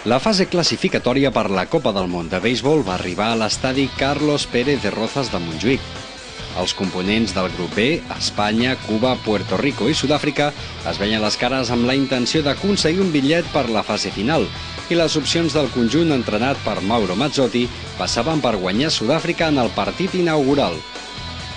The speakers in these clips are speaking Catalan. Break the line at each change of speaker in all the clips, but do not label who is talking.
La fase classificatòria per la Copa del Món de Béisbol va arribar a l'estadi Carlos Pérez de Rozas de Montjuïc. Els components del grup B, Espanya, Cuba, Puerto Rico i Sud-àfrica, es veien les cares amb la intenció d'aconseguir un bitllet per la fase final, i les opcions del conjunt entrenat per Mauro Mazzotti passaven per guanyar Sud-àfrica en el partit inaugural.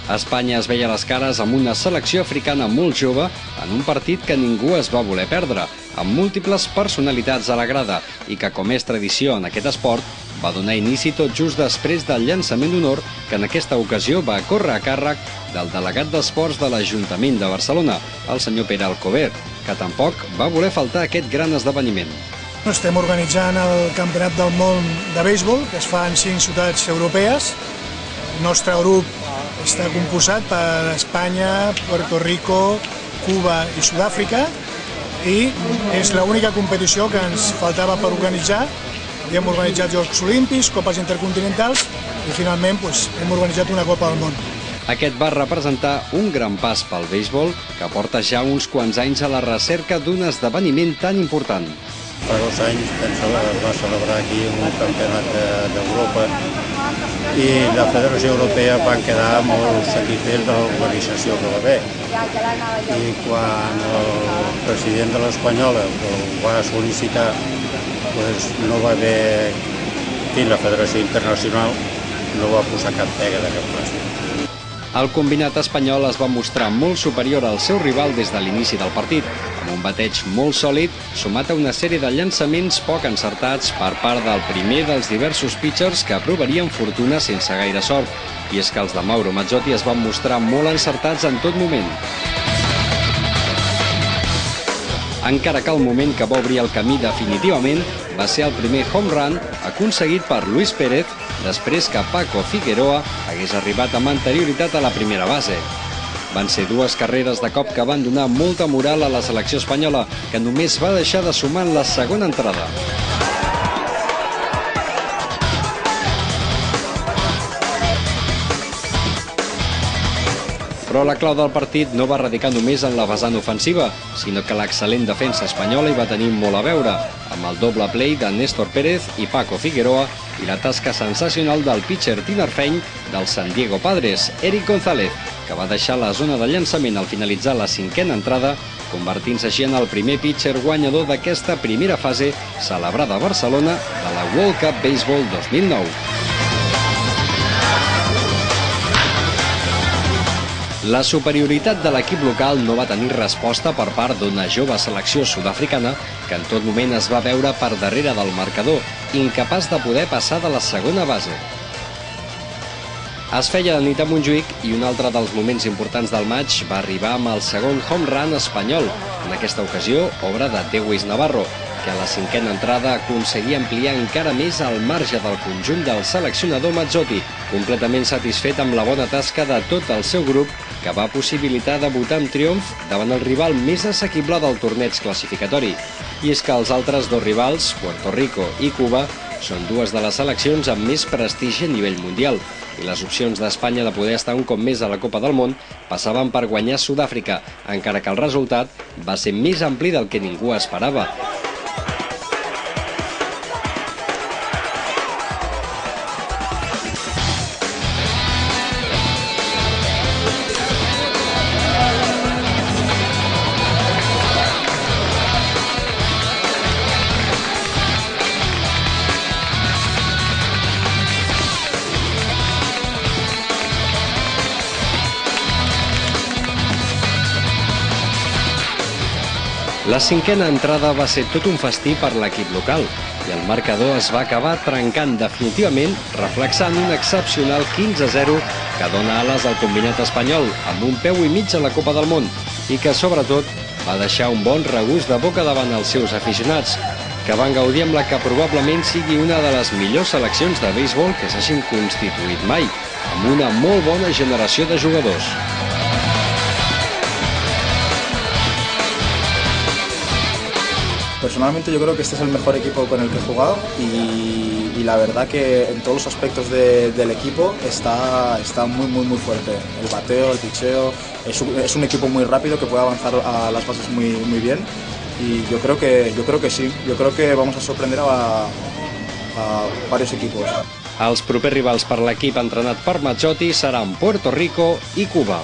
Espanya es veia les cares amb una selecció africana molt jove en un partit que ningú es va voler perdre, amb múltiples personalitats a la grada i que, com és tradició en aquest esport, va donar inici tot just després del llançament d'honor que en aquesta ocasió va córrer a càrrec del delegat d'Esports de l'Ajuntament de Barcelona, el senyor Pere Alcover, que tampoc va voler faltar aquest gran esdeveniment.
Estem organitzant el Campionat del Món de Béisbol, que es fa en 5 ciutats europees. El nostre grup està composat per Espanya, Puerto Rico, Cuba i Sud-àfrica, i és l'única competició que ens faltava per organitzar. Ja hem organitzat Jocs Olímpics, Copes Intercontinentals i finalment hem organitzat una Copa del Món.
Aquest va representar un gran pas pel béisbol que porta ja uns quants anys a la recerca d'un esdeveniment tan important.
Fa 2 anys es va celebrar aquí un campionat d'Europa i la Federació Europea van quedar molt satisfets de l'organització que va haver. I quan el president de l'Espanyola ho va sol·licitar, no va haver, la Federació Internacional no va posar cap pega de cap classe.
El combinat espanyol es va mostrar molt superior al seu rival des de l'inici del partit, amb un bateig molt sòlid, sumat a una sèrie de llançaments poc encertats per part del primer dels diversos pitchers que provarien fortuna sense gaire sort. I és que els de Mauro Mazzotti es van mostrar molt encertats en tot moment. Encara que el moment que va obrir el camí definitivament va ser el primer home run aconseguit per Luis Pérez després que Paco Figueroa hagués arribat amb anterioritat a la primera base. Van ser 2 carreres de cop que van donar molta moral a la selecció espanyola, que només va deixar de sumar en la segona entrada. Però la clau del partit no va radicar només en la vessant ofensiva, sinó que l'excel·lent defensa espanyola hi va tenir molt a veure, amb el doble play de Néstor Pérez i Paco Figueroa i la tasca sensacional del pitcher tinerfeny del San Diego Padres, Eric González, que va deixar la zona de llançament al finalitzar la 5a entrada, convertint-se així en el primer pitcher guanyador d'aquesta primera fase celebrada a Barcelona de la World Cup Baseball 2009. La superioritat de l'equip local no va tenir resposta per part d'una jove selecció sud-africana que en tot moment es va veure per darrere del marcador, incapaç de poder passar de la segona base. Es feia de nit a Montjuïc i un altre dels moments importants del maig va arribar amb el segon home run espanyol, en aquesta ocasió obra de Dewis Navarro, que a la 5a entrada aconseguia ampliar encara més el marge del conjunt del seleccionador Mazzotti, completament satisfet amb la bona tasca de tot el seu grup, que va possibilitar debutar amb triomf davant el rival més assequible del torneig classificatori. I és que els altres 2 rivals, Puerto Rico i Cuba, són 2 de les seleccions amb més prestigi a nivell mundial, i les opcions d'Espanya de poder estar un cop més a la Copa del Món passaven per guanyar Sud-àfrica, encara que el resultat va ser més ampli del que ningú esperava. La 5a entrada va ser tot un festí per l'equip local i el marcador es va acabar trencant definitivament, reflexant un excepcional 15-0 que dona ales al combinat espanyol amb un peu i mig a la Copa del Món i que, sobretot, va deixar un bon regust de boca davant els seus aficionats, que van gaudir amb la que probablement sigui una de les millors seleccions de béisbol que s'hagin constituït mai, amb una molt bona generació de jugadors.
Personalmente yo creo que este es el mejor equipo con el que he jugado y la verdad que en todos los aspectos del equipo está muy fuerte. El bateo, el picheo, es un equipo muy rápido que puede avanzar a las bases muy bien y yo creo que sí, yo creo que vamos a sorprender a varios equipos.
Els propers rivals per l'equip entrenat per Mazzotti seran Puerto Rico i Cuba.